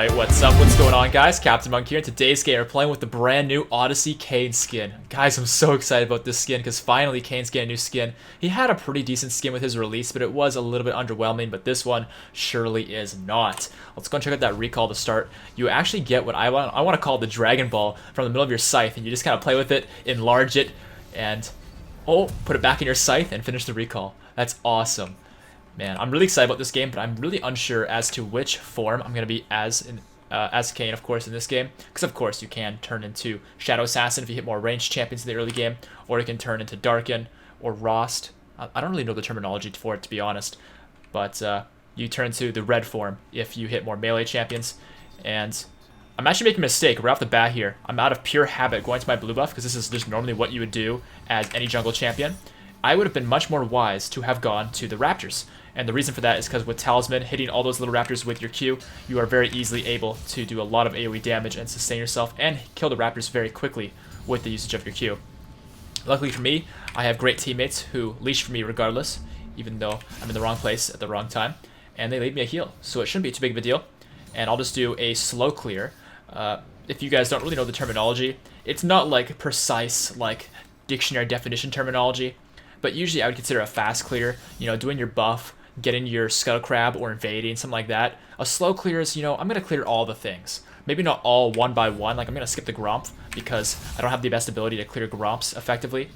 Alright, what's up? What's going on, guys? CaptainMonk here. In today's game, we're playing with the brand new Odyssey Kayn skin. Guys, I'm so excited about this skin because finally Kayn's getting a new skin. He had a pretty decent skin with his release, but it was a little bit underwhelming, but this one surely is not. Let's go and check out that recall to start. You actually get what I want to call the Dragon Ball from the middle of your scythe, and you just kind of play with it, enlarge it, and put it back in your scythe and finish the recall. That's awesome. Man, I'm really excited about this game, but I'm really unsure as to which form I'm going to be as Kayn, of course, in this game. Because, of course, you can turn into Shadow Assassin if you hit more ranged champions in the early game, or you can turn into Darken or Rost. I don't really know the terminology for it, to be honest. But you turn into the red form if you hit more melee champions. And I'm actually making a mistake right off the bat here. I'm out of pure habit going to my blue buff, because this is just normally what you would do as any jungle champion. I would have been much more wise to have gone to the Raptors. And the reason for that is because with Talisman, hitting all those little Raptors with your Q, you are very easily able to do a lot of AoE damage and sustain yourself and kill the Raptors very quickly with the usage of your Q. Luckily for me, I have great teammates who leash for me regardless, even though I'm in the wrong place at the wrong time, and they leave me a heal, so it shouldn't be too big of a deal. And I'll just do a slow clear. If you guys don't really know the terminology, it's not like precise like dictionary definition terminology, but usually I would consider a fast clear, you know, doing your buff, getting your Scuttle Crab or invading, something like that. A slow clear is, you know, I'm going to clear all the things. Maybe not all one by one, like I'm going to skip the Gromp because I don't have the best ability to clear Gromps effectively.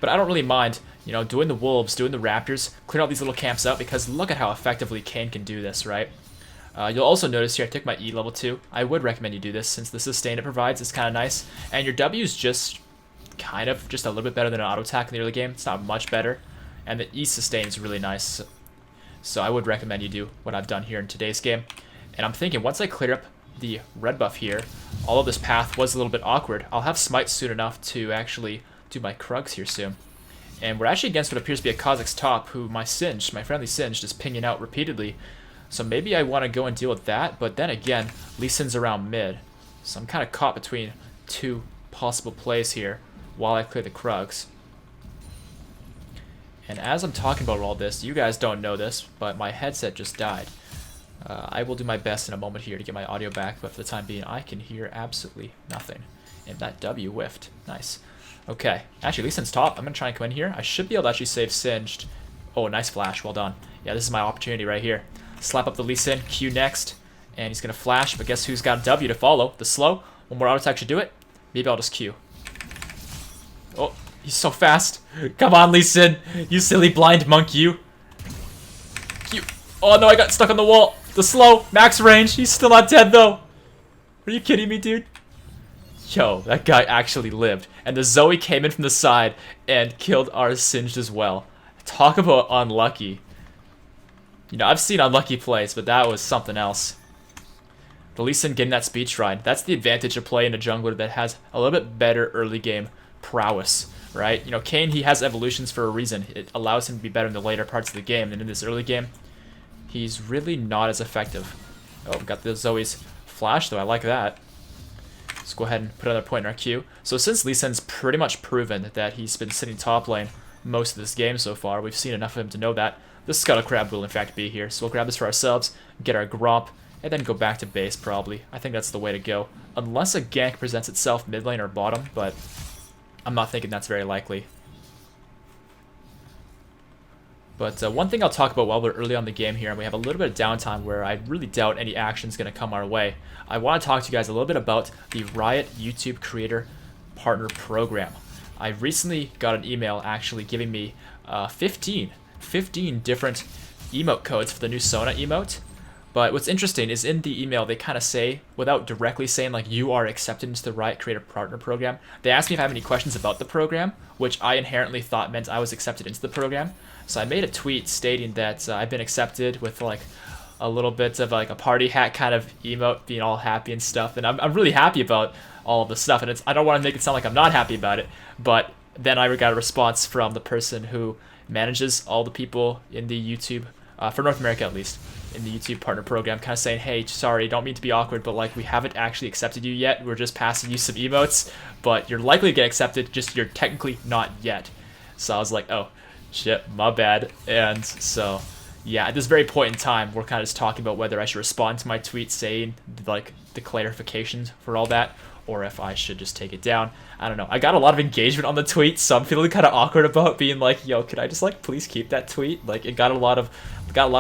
But I don't really mind, you know, doing the Wolves, doing the Raptors, clearing all these little camps out because look at how effectively Kayn can do this, right? You'll also notice here I took my E level 2. I would recommend you do this since the sustain it provides is kind of nice. And your W is just kind of just a little bit better than an auto attack in the early game. It's not much better. And the E sustain is really nice. So I would recommend you do what I've done here in today's game. And I'm thinking once I clear up the red buff here, although this path was a little bit awkward, I'll have Smite soon enough to actually do my Krugs here soon. And we're actually against what appears to be a Kha'Zix top, who my friendly Singed is pinging out repeatedly. So maybe I want to go and deal with that, but then again, Lee Sin's around mid. So I'm kind of caught between two possible plays here while I clear the Krugs. And as I'm talking about all this, you guys don't know this, but my headset just died. I will do my best in a moment here to get my audio back, but for the time being, I can hear absolutely nothing. And that W whiffed. Nice. Okay. Actually, Lee Sin's top. I'm going to try and come in here. I should be able to actually save Singed. Oh, nice flash. Well done. Yeah, this is my opportunity right here. Slap up the Lee Sin. Q next. And he's going to flash, but guess who's got a W to follow? The slow. One more auto attack should do it. Maybe I'll just Q. Oh. He's so fast. Come on, Lee Sin. You silly blind monk, you. Oh no, I got stuck on the wall. The slow. Max range. He's still not dead, though. Are you kidding me, dude? Yo, that guy actually lived. And the Zoe came in from the side and killed our Singed as well. Talk about unlucky. You know, I've seen unlucky plays, but that was something else. The Lee Sin getting that speed shrine. That's the advantage of playing a jungler that has a little bit better early game prowess. Right? You know, Kayn, he has evolutions for a reason. It allows him to be better in the later parts of the game than in this early game. He's really not as effective. Oh, we got the Zoe's flash, though. I like that. Let's go ahead and put another point in our queue. So since Lee Sin's pretty much proven that he's been sitting top lane most of this game so far, we've seen enough of him to know that the Scuttle Crab will in fact be here. So we'll grab this for ourselves, get our Gromp, and then go back to base probably. I think that's the way to go. Unless a gank presents itself mid lane or bottom, but I'm not thinking that's very likely. But one thing I'll talk about while we're early on the game here, and we have a little bit of downtime where I really doubt any action's going to come our way. I want to talk to you guys a little bit about the Riot YouTube Creator Partner Program. I recently got an email actually giving me 15 different emote codes for the new Sona emote. But what's interesting is in the email, they kind of say, without directly saying, like, you are accepted into the Riot Creator Partner Program, they asked me if I have any questions about the program, which I inherently thought meant I was accepted into the program. So I made a tweet stating that I've been accepted with, like, a little bit of, like, a party hat kind of emote, being all happy and stuff. And I'm really happy about all of the stuff. And I don't want to make it sound like I'm not happy about it, but then I got a response from the person who manages all the people in the YouTube, for North America at least, in the YouTube partner program, kind of saying, hey, sorry, don't mean to be awkward, but like we haven't actually accepted you yet. We're just passing you some emotes, but you're likely to get accepted, just you're technically not yet. So I was like, oh, shit, my bad. And so yeah, at this very point in time, we're kind of just talking about whether I should respond to my tweet saying, like, the clarifications for all that, or if I should just take it down. I don't know. I got a lot of engagement on the tweet, so I'm feeling kind of awkward about being like, yo, could I just, like, please keep that tweet? Like, it got a lot of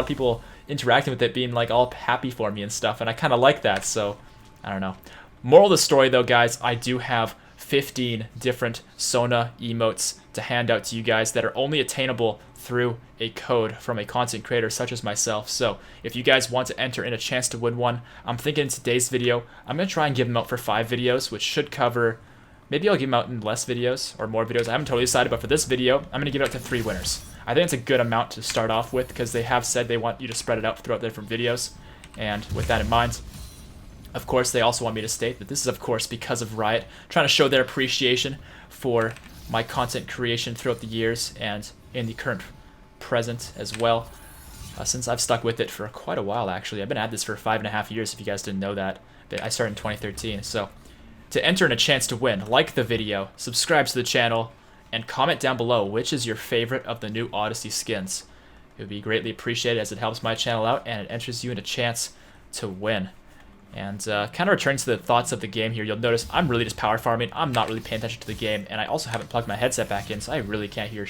people interacting with it, being, like, all happy for me and stuff, and I kind of like that, so I don't know. Moral of the story, though, guys, I do have 15 different Sona emotes to hand out to you guys that are only attainable through a code from a content creator such as myself. So if you guys want to enter in a chance to win one, I'm thinking in today's video, I'm going to try and give them out for 5 videos, which should cover, maybe I'll give them out in less videos or more videos. I haven't totally decided, but for this video, I'm going to give it out to 3 winners. I think it's a good amount to start off with because they have said they want you to spread it out throughout the different videos. And with that in mind, of course, they also want me to state that this is, of course, because of Riot, trying to show their appreciation for my content creation throughout the years and in the current present as well. Since I've stuck with it for quite a while, actually. I've been at this for 5.5 years, if you guys didn't know that. I started in 2013. So to enter in a chance to win, like the video, subscribe to the channel, and comment down below which is your favorite of the new Odyssey skins. It would be greatly appreciated as it helps my channel out and it enters you in a chance to win. And kind of returning to the thoughts of the game here, you'll notice I'm really just power farming. I'm not really paying attention to the game, and I also haven't plugged my headset back in, so I really can't hear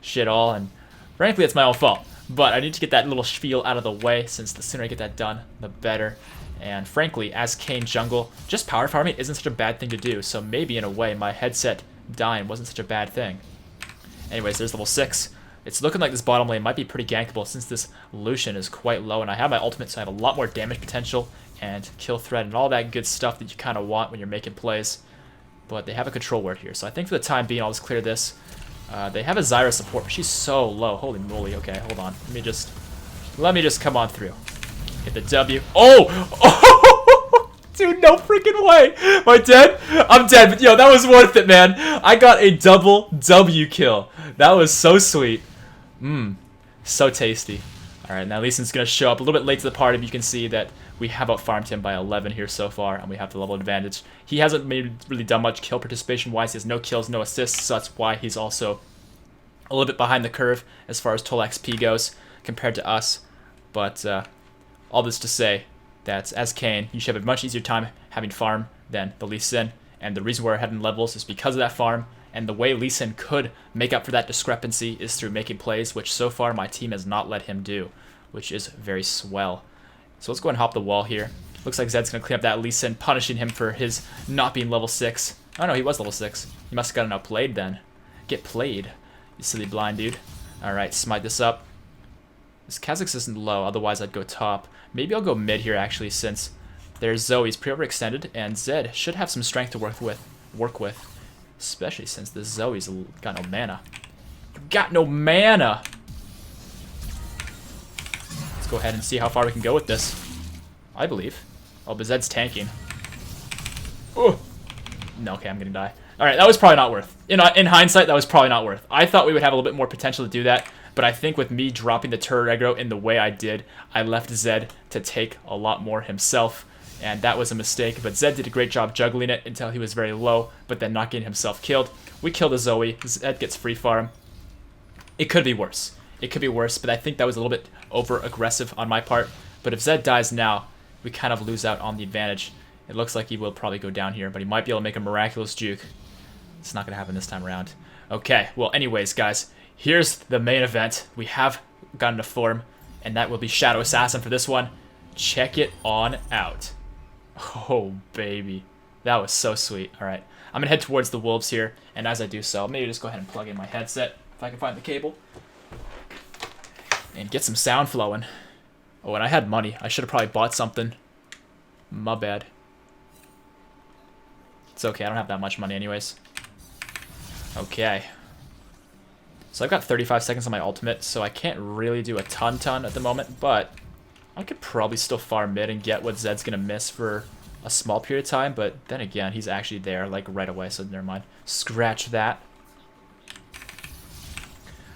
shit all, and frankly, it's my own fault. But I need to get that little spiel out of the way, since the sooner I get that done, the better. And frankly, as Kayn jungle, just power farming isn't such a bad thing to do, so maybe in a way my headset dying wasn't such a bad thing. Anyways, there's level 6. It's looking like this bottom lane might be pretty gankable since this Lucian is quite low, and I have my ultimate, so I have a lot more damage potential and kill threat and all that good stuff that you kind of want when you're making plays. But they have a control ward here, so I think for the time being I'll just clear this. They have a Zyra support, but she's so low. Holy moly. Okay, hold on. Let me just come on through. Hit the W. Oh! Dude, no freaking way. Am I dead? I'm dead, but yo, that was worth it, man. I got a double W kill. That was so sweet. So tasty. Alright, now Lee Sin's going to show up a little bit late to the party, but you can see that we have outfarmed him by 11 here so far, and we have the level advantage. He hasn't really done much kill participation-wise. He has no kills, no assists, so that's why he's also a little bit behind the curve as far as total XP goes compared to us. But all this to say that as Kayn, you should have a much easier time having farm than the Lee Sin, and the reason we're ahead in levels is because of that farm, and the way Lee Sin could make up for that discrepancy is through making plays, which so far my team has not let him do, which is very swell. So let's go and hop the wall here. Looks like Zed's going to clean up that Lee Sin, punishing him for his not being level 6. Oh no, he was level 6. He must have gotten outplayed then. Get played, you silly blind dude. Alright, smite this up. This Kha'Zix isn't low, otherwise I'd go top. Maybe I'll go mid here actually, since there's Zoe's pre-overextended, and Zed should have some strength to work with. Especially since this Zoe's got no mana. Got no mana! Let's go ahead and see how far we can go with this. I believe. Oh, but Zed's tanking. Oh! No, okay, I'm gonna die. Alright, that was probably not worth. In hindsight, that was probably not worth. I thought we would have a little bit more potential to do that, but I think with me dropping the turret aggro in the way I did, I left Zed to take a lot more himself, and that was a mistake. But Zed did a great job juggling it until he was very low, but then not getting himself killed. We kill the Zoe. Zed gets free farm. It could be worse. It could be worse, but I think that was a little bit over-aggressive on my part. But if Zed dies now, we kind of lose out on the advantage. It looks like he will probably go down here, but he might be able to make a miraculous juke. It's not going to happen this time around. Okay, well, anyways, guys, here's the main event. We have gotten a form, and that will be Shadow Assassin for this one. Check it on out. Oh, baby. That was so sweet. All right, I'm going to head towards the wolves here, and as I do so, maybe just go ahead and plug in my headset, if I can find the cable, and get some sound flowing. Oh, and I had money. I should have probably bought something. My bad. It's okay, I don't have that much money anyways. Okay. So I've got 35 seconds on my ultimate, so I can't really do a ton at the moment, but I could probably still farm mid and get what Zed's gonna miss for a small period of time, but then again, he's actually there, like, right away, so never mind. Scratch that.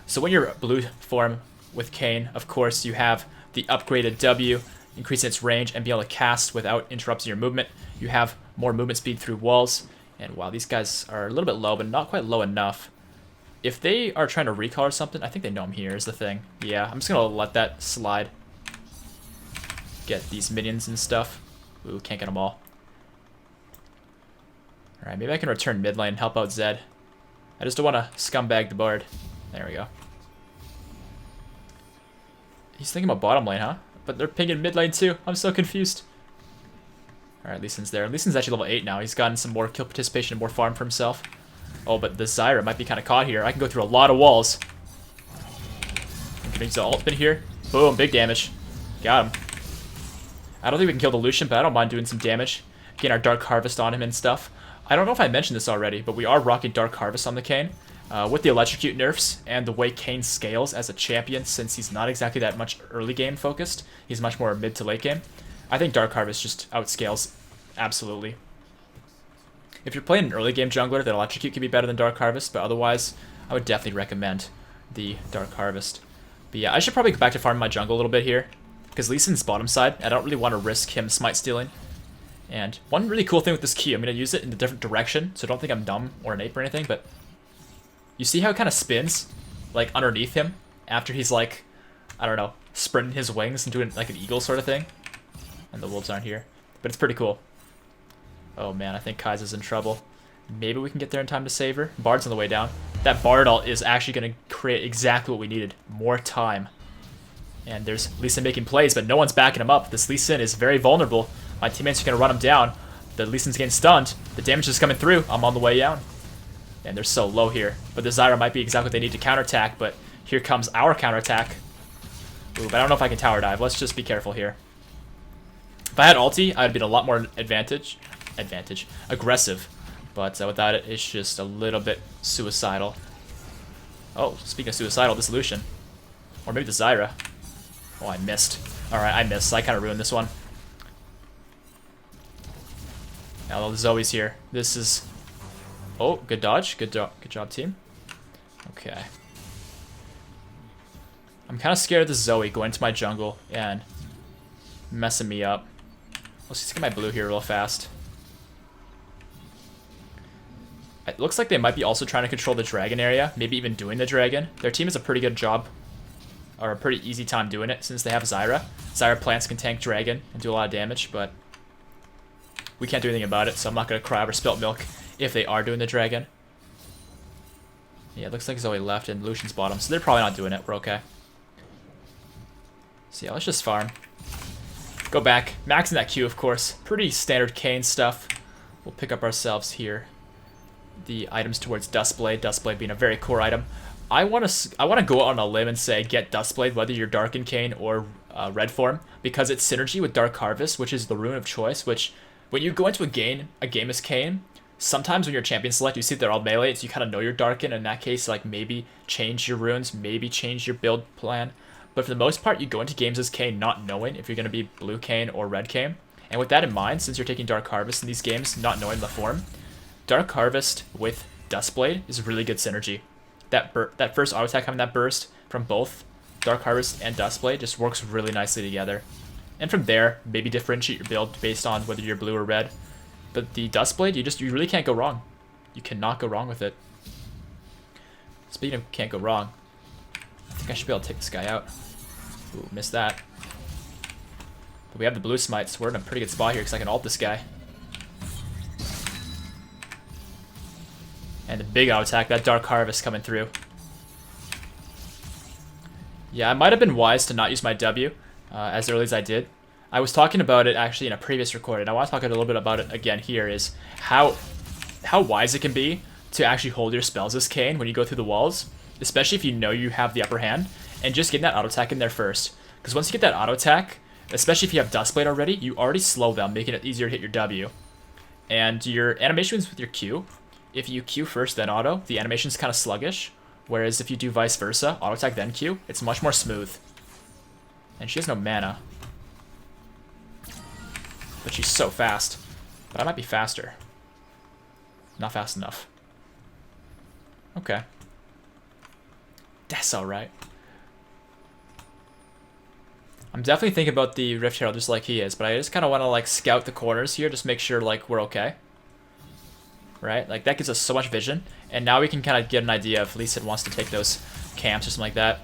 So when you're blue form with Kayn, of course, you have the upgraded W, increasing its range and being able to cast without interrupting your movement. You have more movement speed through walls, and wow, these guys are a little bit low, but not quite low enough. If they are trying to recall or something, I think they know I'm here is the thing. Yeah, I'm just gonna let that slide. Get these minions and stuff. Ooh, can't get them all. Alright, maybe I can return mid lane and help out Zed. I just don't want to scumbag the board. There we go. He's thinking about bottom lane, huh? But they're pinging mid lane too. I'm so confused. Alright, Lee Sin's there. Lee Sin's actually level 8 now. He's gotten some more kill participation and more farm for himself. Oh, but the Zyra might be kind of caught here. I can go through a lot of walls. I'm gonna use the ult in here. Boom, big damage. Got him. I don't think we can kill the Lucian, but I don't mind doing some damage. Getting our Dark Harvest on him and stuff. I don't know if I mentioned this already, but we are rocking Dark Harvest on the Kayn. With the Electrocute nerfs and the way Kayn scales as a champion, since he's not exactly that much early game focused, he's much more mid to late game. I think Dark Harvest just outscales absolutely. If you're playing an early game jungler, then Electrocute can be better than Dark Harvest, but otherwise, I would definitely recommend the Dark Harvest. But yeah, I should probably go back to farming my jungle a little bit here, because Lee Sin's bottom side, I don't really want to risk him smite stealing. And one really cool thing with this key, I'm going to use it in a different direction, so don't think I'm dumb or an ape or anything, but you see how it kind of spins, like, underneath him, after he's, like, I don't know, spreading his wings and doing, like, an eagle sort of thing? And the wolves aren't here. But it's pretty cool. Oh, man, I think Kai'Sa's in trouble. Maybe we can get there in time to save her. Bard's on the way down. That Bard ult is actually going to create exactly what we needed. More time. And there's Lee Sin making plays, but no one's backing him up. This Lee Sin is very vulnerable. My teammates are going to run him down. The Lee Sin's getting stunned. The damage is coming through. I'm on the way down. And they're so low here. But the Zyra might be exactly what they need to counterattack, but here comes our counterattack. Ooh, but I don't know if I can tower dive. Let's just be careful here. If I had ulti, I'd been a lot more aggressive. But without it, it's just a little bit suicidal. Oh, speaking of suicidal, this Lucian. Or maybe the Zyra. Oh, I missed. Alright, I missed. I kind of ruined this one. Now the Zoe's here. This is... Oh, good dodge. Good job, team. Okay. I'm kind of scared of the Zoe going into my jungle and messing me up. Let's just get my blue here real fast. It looks like they might be also trying to control the dragon area, maybe even doing the dragon. Their team has a pretty good job, or a pretty easy time doing it since they have Zyra. Zyra plants can tank dragon and do a lot of damage, but we can't do anything about it, so I'm not going to cry over spilt milk if they are doing the dragon. Yeah, it looks like Zoe left and Lucian's bottom, so they're probably not doing it. We're okay. So yeah, let's just farm. Go back. Maxing that Q, of course. Pretty standard Kayn stuff. We'll pick up ourselves here the items towards Duskblade. Duskblade being a very core item. I want to go out on a limb and say get Duskblade, whether you're Darkened Kayn or Red form, because it's synergy with Dark Harvest, which is the rune of choice. Which, when you go into a game as Kayn, sometimes when you're champion select, you see they're all melee, so you kind of know you're Darkened. In that case, like maybe change your runes, maybe change your build plan. But for the most part, you go into games as Kayn not knowing if you're going to be Blue Kayn or Red Kayn. And with that in mind, since you're taking Dark Harvest in these games, not knowing the form, Dark Harvest with Duskblade is really good synergy. That first auto attack having that burst from both Dark Harvest and Duskblade just works really nicely together. And from there, maybe differentiate your build based on whether you're blue or red. But the Duskblade, you really can't go wrong. You cannot go wrong with it. Speaking of can't go wrong, I think I should be able to take this guy out. Ooh, missed that. But we have the blue smite, so we're in a pretty good spot here because I can ult this guy. And the big auto attack, that Dark Harvest coming through. Yeah, I might have been wise to not use my W as early as I did. I was talking about it actually in a previous recording. I want to talk a little bit about it again here, is how wise it can be to actually hold your spells as Kayn when you go through the walls, especially if you know you have the upper hand, and just getting that auto attack in there first. Because once you get that auto attack, especially if you have Duskblade already, you already slow them, making it easier to hit your W. And your animations with your Q, if you Q first then auto, the animation's kind of sluggish. Whereas if you do vice versa, auto attack then Q, it's much more smooth. And she has no mana. But she's so fast. But I might be faster. Not fast enough. Okay. That's alright. I'm definitely thinking about the Rift Herald just like he is, but I just kind of want to like scout the corners here, just make sure like we're okay. right? Like, that gives us so much vision. And now we can kind of get an idea if Lee Sin wants to take those camps or something like that.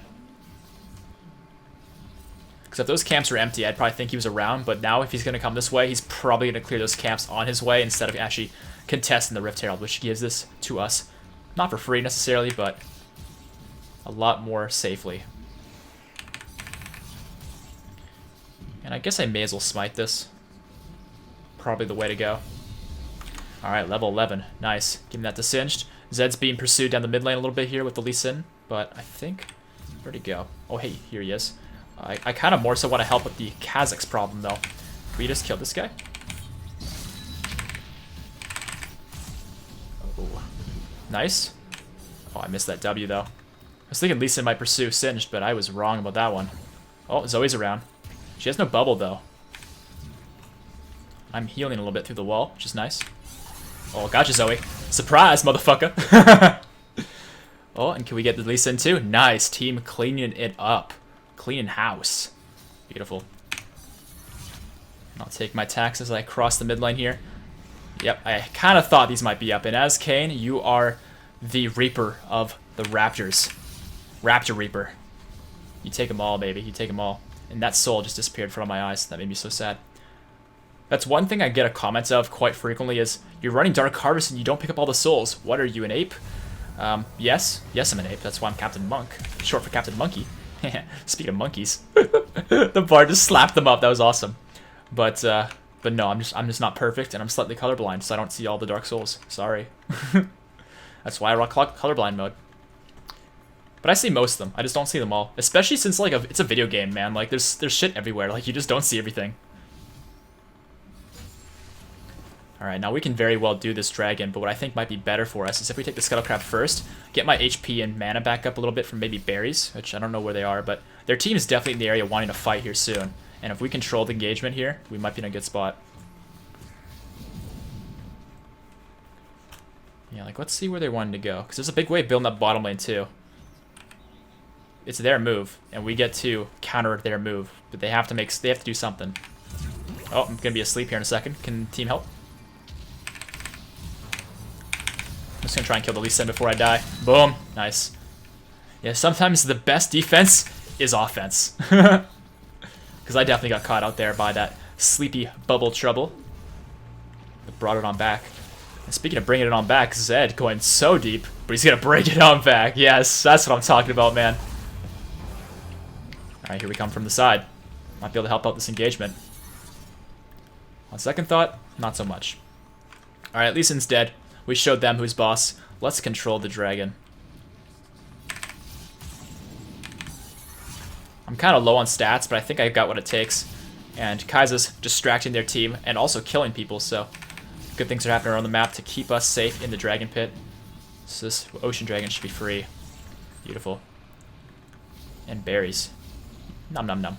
Because if those camps were empty, I'd probably think he was around. But now if he's going to come this way, he's probably going to clear those camps on his way instead of actually contesting the Rift Herald, which gives this to us. Not for free necessarily, but a lot more safely. And I guess I may as well smite this. Probably the way to go. Alright, level 11. Nice. Giving that to Singed. Zed's being pursued down the mid lane a little bit here with the Lee Sin, but I think... Where'd he go? Oh, hey, here he is. I kind of more so want to help with the Kha'Zix problem, though. Can we just kill this guy? Oh. Nice. Oh, I missed that W, though. I was thinking Lee Sin might pursue Singed, but I was wrong about that one. Oh, Zoe's around. She has no bubble, though. I'm healing a little bit through the wall, which is nice. Oh, gotcha, Zoe. Surprise, motherfucker. Oh, and can we get the Lee Sin too? Nice. Team cleaning it up. Cleaning house. Beautiful. I'll take my attacks as I cross the mid lane here. Yep, I kind of thought these might be up. And as Kayn, you are the Reaper of the Raptors. Raptor Reaper. You take them all, baby. You take them all. And that soul just disappeared from my eyes. That made me so sad. That's one thing I get a comment of quite frequently is, you're running Dark Harvest and you don't pick up all the souls. What, are you, an ape? Yes. Yes, I'm an ape. That's why I'm CaptainMonk. Short for Captain Monkey. Speaking of monkeys. The bard just slapped them up. That was awesome. But no, I'm just not perfect, and I'm slightly colorblind, so I don't see all the Dark Souls. Sorry. That's why I rock colorblind mode. But I see most of them. I just don't see them all. Especially since, like, it's a video game, man. Like, there's shit everywhere. Like, you just don't see everything. Alright, now we can very well do this dragon, but what I think might be better for us is if we take the Scuttle Crab first, get my HP and mana back up a little bit from maybe berries, which I don't know where they are, but their team is definitely in the area wanting to fight here soon. And if we control the engagement here, we might be in a good spot. Yeah, like, let's see where they're wanting to go, because there's a big wave building up bottom lane too. It's their move, and we get to counter their move, but they have to do something. Oh, I'm gonna be asleep here in a second. Can team help? I'm just gonna try and kill the Lee Sin before I die. Boom. Nice. Yeah, sometimes the best defense is offense. Because I definitely got caught out there by that sleepy bubble trouble. But brought it on back. And speaking of bringing it on back, Zed going so deep, but he's gonna bring it on back. Yes, that's what I'm talking about, man. Alright, here we come from the side. Might be able to help out this engagement. On second thought, not so much. Alright, Lee Sin's dead. We showed them who's boss. Let's control the dragon. I'm kind of low on stats, but I think I got what it takes. And Kai'Sa's distracting their team and also killing people, so good things are happening around the map to keep us safe in the dragon pit. So this ocean dragon should be free. Beautiful. And berries. Nom nom nom.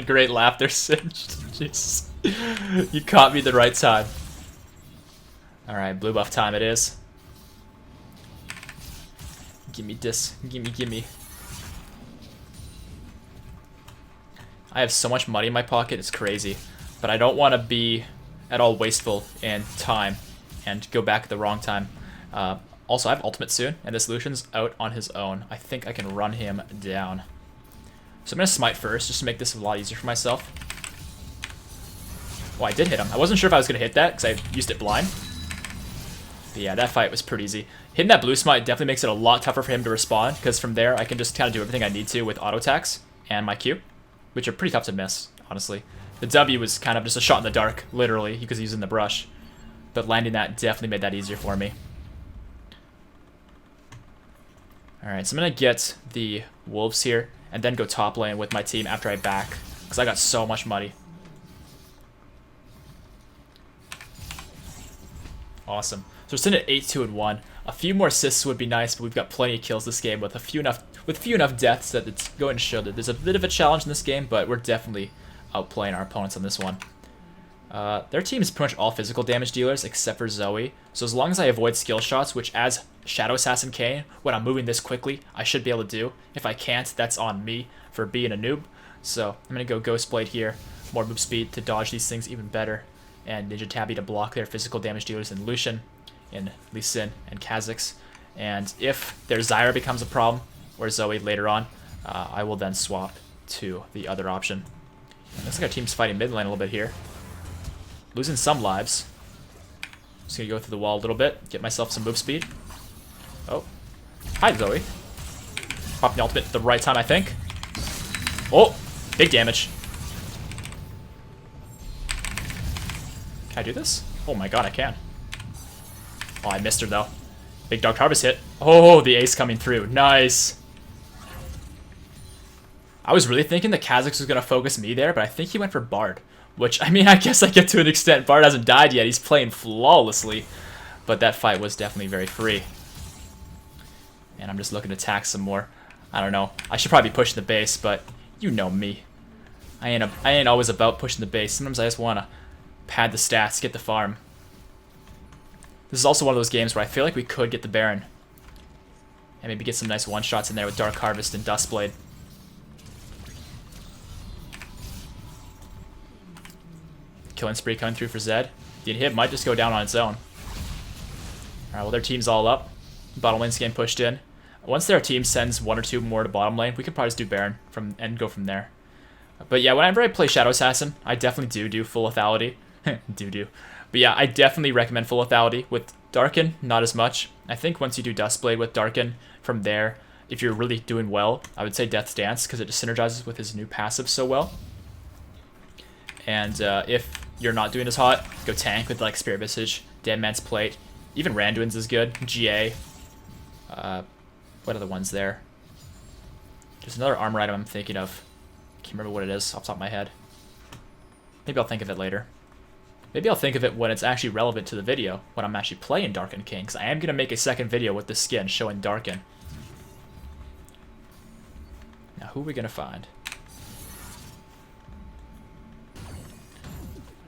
Great laughter, Singed. Jeez. You caught me the right time. Alright, blue buff time it is. Gimme this. Gimme. I have so much money in my pocket, it's crazy. But I don't want to be at all wasteful in time and go back at the wrong time. Also, I have ultimate soon, and this Lucian's out on his own. I think I can run him down. So I'm going to smite first, just to make this a lot easier for myself. Oh, I did hit him. I wasn't sure if I was going to hit that, because I used it blind. But yeah, that fight was pretty easy. Hitting that blue smite definitely makes it a lot tougher for him to respond, because from there I can just kind of do everything I need to with auto attacks and my Q, which are pretty tough to miss, honestly. The W was kind of just a shot in the dark, literally, because he's in the brush. But landing that definitely made that easier for me. Alright, so I'm going to get the wolves here, and then go top lane with my team after I back, because I got so much money. Awesome. So we're sitting at 8-2-1. A few more assists would be nice, but we've got plenty of kills this game with few enough deaths that it's going to show that there's a bit of a challenge in this game, but we're definitely outplaying our opponents on this one. Their team is pretty much all physical damage dealers except for Zoe, so as long as I avoid skill shots, which as Shadow Assassin Kayn, when I'm moving this quickly, I should be able to do. If I can't, that's on me for being a noob. So I'm going to go Ghost Blade here, more move speed to dodge these things even better. and Ninja Tabby to block their physical damage dealers in Lucian, in Lee Sin, and Kha'Zix. And if their Zyra becomes a problem, or Zoe later on, I will then swap to the other option. Looks like our team's fighting mid lane a little bit here. Losing some lives. Just gonna go through the wall a little bit, get myself some move speed. Oh. Hi, Zoe. Pop the ultimate at the right time, I think. Oh! Big damage. Can I do this? Oh my god, I can. Oh, I missed her, though. Big Dark Harvest hit. Oh, the ace coming through. Nice. I was really thinking that Kha'Zix was going to focus me there, but I think he went for Bard. Which, I mean, I guess I get to an extent. Bard hasn't died yet. He's playing flawlessly. But that fight was definitely very free. And I'm just looking to attack some more. I don't know. I should probably be pushing the base, but you know me. I ain't always about pushing the base. Sometimes I just want to pad the stats, get the farm. This is also one of those games where I feel like we could get the Baron. And maybe get some nice one-shots in there with Dark Harvest and Duskblade. Killing spree coming through for Zed. The inhib might just go down on its own. Alright, well their team's all up. Bottom lane's getting pushed in. Once their team sends one or two more to bottom lane, we could probably just do Baron and go from there. But yeah, whenever I play Shadow Assassin, I definitely do full lethality. But yeah, I definitely recommend full lethality. With Darken, not as much. I think once you do Duskblade with Darken, from there, if you're really doing well, I would say Death's Dance, because it just synergizes with his new passive so well. And if you're not doing as hot, go tank with like Spirit Visage, Dead Man's Plate. Even Randuin's is good. GA. What are the ones there? There's another armor item I'm thinking of. Can't remember what it is off the top of my head. Maybe I'll think of it later. Maybe I'll think of it when it's actually relevant to the video, when I'm actually playing Darken King, because I am going to make a second video with this skin showing Darken. Now, who are we going to find?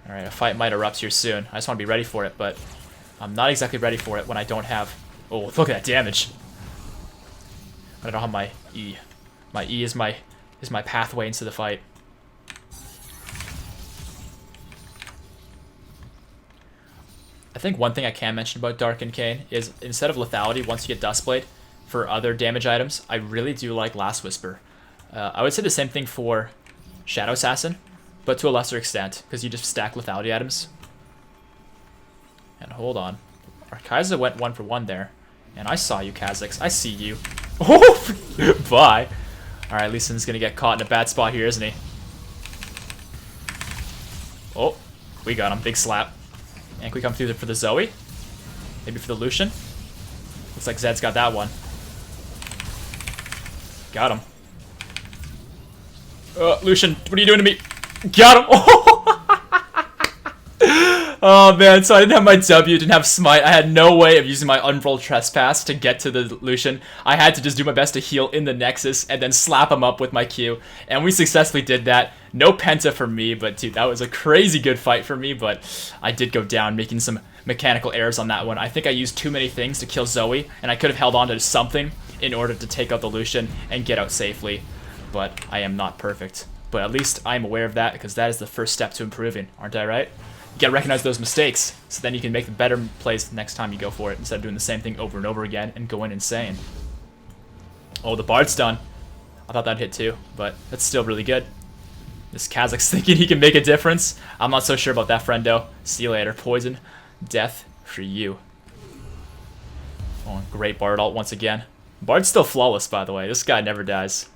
Alright, a fight might erupt here soon. I just want to be ready for it, but I'm not exactly ready for it when I don't have... Oh, look at that damage! I don't have my E. My E is my pathway into the fight. I think one thing I can mention about Darken Kayn is instead of lethality, once you get Duskblade, for other damage items, I really do like Last Whisper. I would say the same thing for Shadow Assassin, but to a lesser extent, because you just stack lethality items. And hold on. Kai'Sa went 1 for 1 there. And I saw you, Kha'Zix. I see you. Oh! Bye. Alright, Lee Sin's gonna get caught in a bad spot here, isn't he? Oh, we got him. Big slap. And can we come through for the Zoe? Maybe for the Lucian? Looks like Zed's got that one. Got him. Lucian, what are you doing to me? Got him! Oh man, so I didn't have my W, didn't have Smite. I had no way of using my Unrolled Trespass to get to the Lucian. I had to just do my best to heal in the Nexus and then slap him up with my Q. And we successfully did that. No Penta for me, but dude, that was a crazy good fight for me. But I did go down, making some mechanical errors on that one. I think I used too many things to kill Zoe, and I could have held on to something in order to take out the Lucian and get out safely. But I am not perfect. But at least I'm aware of that, because that is the first step to improving, aren't I right? You gotta recognize those mistakes, so then you can make the better plays the next time you go for it, instead of doing the same thing over and over again and going insane. Oh, the Bard's done. I thought that'd hit too, but that's still really good. This Kha'Zix thinking he can make a difference. I'm not so sure about that, friendo. See you later. Poison. Death for you. Oh, great Bard ult once again. Bard's still flawless, by the way. This guy never dies.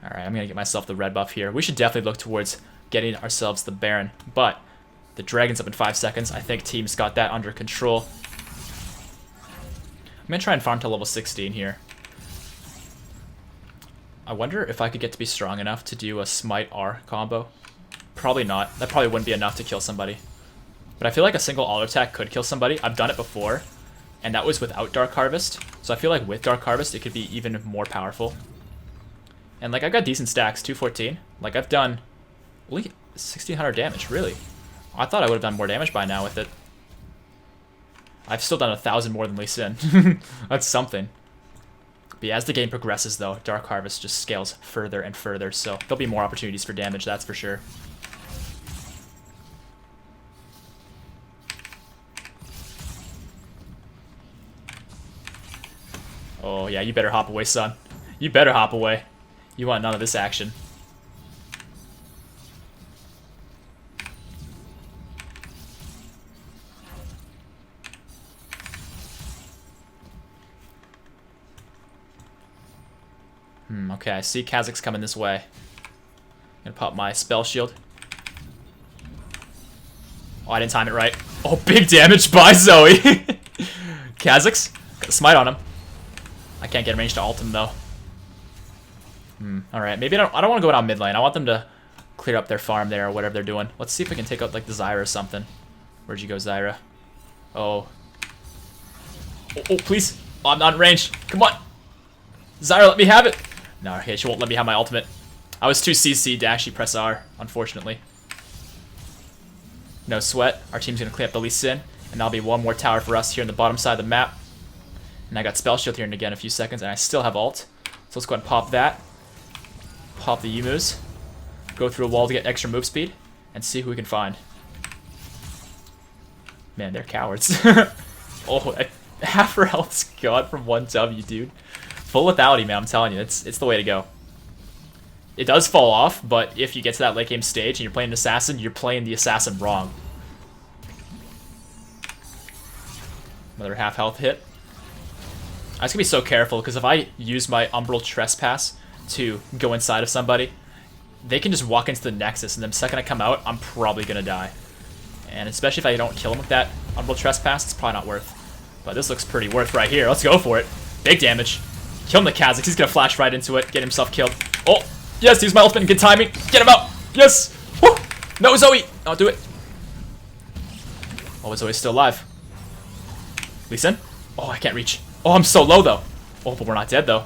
Alright, I'm gonna get myself the red buff here. We should definitely look towards getting ourselves the Baron, but the Dragon's up in 5 seconds. I think team's got that under control. I'm gonna try and farm to level 16 here. I wonder if I could get to be strong enough to do a Smite R combo. Probably not. That probably wouldn't be enough to kill somebody. But I feel like a single auto attack could kill somebody. I've done it before, and that was without Dark Harvest. So I feel like with Dark Harvest, it could be even more powerful. And like, I've got decent stacks, 214. Like, I've done only 1,600 damage, really. I thought I would have done more damage by now with it. I've still done 1,000 more than Lee Sin. That's something. But yeah, as the game progresses, though, Dark Harvest just scales further and further, so there'll be more opportunities for damage, that's for sure. Oh, yeah, you better hop away, son. You better hop away. You want none of this action. Okay, I see Kha'Zix coming this way. Gonna pop my spell shield. Oh, I didn't time it right. Oh, big damage by Zoe. Kha'Zix, got a smite on him. I can't get range to ult him though. Alright, maybe I don't want to go down mid lane. I want them to clear up their farm there or whatever they're doing. Let's see if we can take out like the Zyra or something. Where'd you go, Zyra? Oh. Oh, please. Oh, I'm not in range. Come on. Zyra, let me have it. No, okay, she won't let me have my ultimate. I was too CC'd to actually press R, unfortunately. No sweat. Our team's going to clean up the Lee Sin, and that'll be one more tower for us here on the bottom side of the map. And I got Spell Shield here in again a few seconds, and I still have ult. So let's go ahead and pop that. Pop the Emus. Go through a wall to get extra move speed, and see who we can find. Man, they're cowards. Oh, half her health's gone from 1W, dude. Full lethality, man, I'm telling you, it's the way to go. It does fall off, but if you get to that late game stage and you're playing an assassin, you're playing the assassin wrong. Another half health hit. I just gotta be so careful, because if I use my Umbral Trespass to go inside of somebody, they can just walk into the Nexus, and then the second I come out, I'm probably gonna die. And especially if I don't kill him with that Umbral Trespass, it's probably not worth. But this looks pretty worth right here. Let's go for it. Big damage. Kill him the Kha'Zix. He's gonna flash right into it, get himself killed. Oh, yes, use my ultimate and good timing. Get him out. Yes. Woo. No, Zoe. Don't do it. Oh, Zoe's still alive. Lee Sin. Oh, I can't reach. Oh, I'm so low, though. Oh, but we're not dead, though.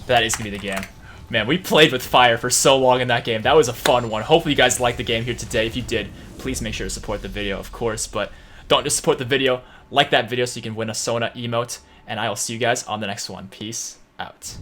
That is gonna be the game. Man, we played with fire for so long in that game. That was a fun one. Hopefully you guys liked the game here today. If you did, please make sure to support the video, of course. But don't just support the video. Like that video so you can win a Sona emote. And I will see you guys on the next one. Peace out.